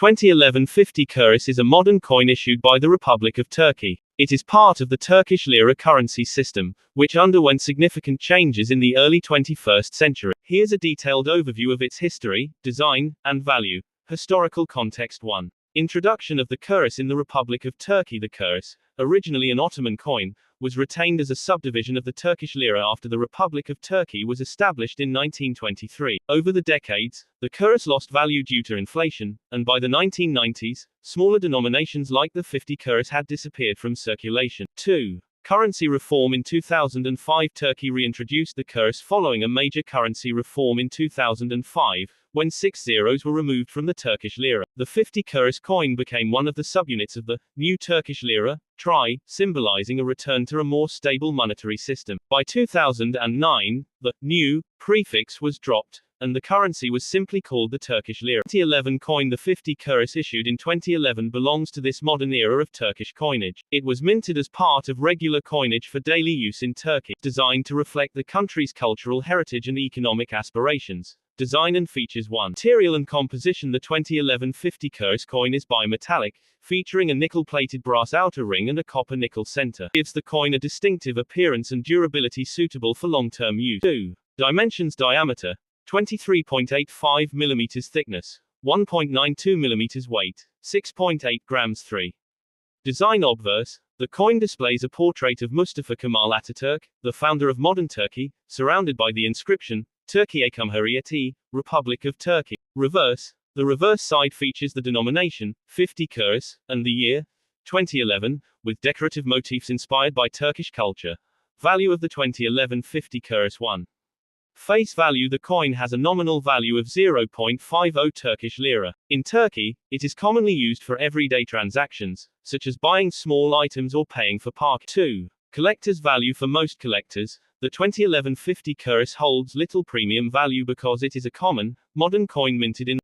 2011 50 kuruş is a modern coin issued by the Republic of Turkey. It is part of the Turkish lira currency system, which underwent significant changes in the early 21st century. Here's a detailed overview of its history, design, and value. Historical context 1. Introduction of the kuruş in the Republic of Turkey. The kuruş, originally an Ottoman coin, was retained as a subdivision of the Turkish lira after the Republic of Turkey was established in 1923. Over the decades, the kuruş lost value due to inflation, and by the 1990s, smaller denominations like the 50 kuruş had disappeared from circulation. 2. Currency reform. In 2005, Turkey reintroduced the kuruş following a major currency reform in 2005, when 6 zeros were removed from the Turkish lira. The 50 kuruş coin became one of the subunits of the new Turkish lira, symbolizing a return to a more stable monetary system. By 2009, the new prefix was dropped, and the currency was simply called the Turkish lira. 2011 coin. The 50 kuruş issued in 2011 belongs to this modern era of Turkish coinage. It was minted as part of regular coinage for daily use in Turkey, designed to reflect the country's cultural heritage and economic aspirations. Design and features. 1. Material and composition. The 2011 50 kuruş coin is bimetallic, featuring a nickel-plated brass outer ring and a copper-nickel center. Gives the coin a distinctive appearance and durability suitable for long-term use. 2. Dimensions. Diameter 23.85 mm, thickness 1.92 mm, weight 6.8 grams. 3. Design. Obverse. The coin displays a portrait of Mustafa Kemal Atatürk, the founder of modern Turkey, surrounded by the inscription, Türkiye Cumhuriyeti, Republic of Turkey. Reverse. The reverse side features the denomination, 50 kuruş, and the year, 2011, with decorative motifs inspired by Turkish culture. Value of the 2011 50 kuruş. 1. Face value. The coin has a nominal value of 0.50 Turkish lira. In Turkey, it is commonly used for everyday transactions, such as buying small items or paying for parking. 2. Collector's value. For most collectors, the 2011 50 kuruş holds little premium value because it is a common, modern coin minted in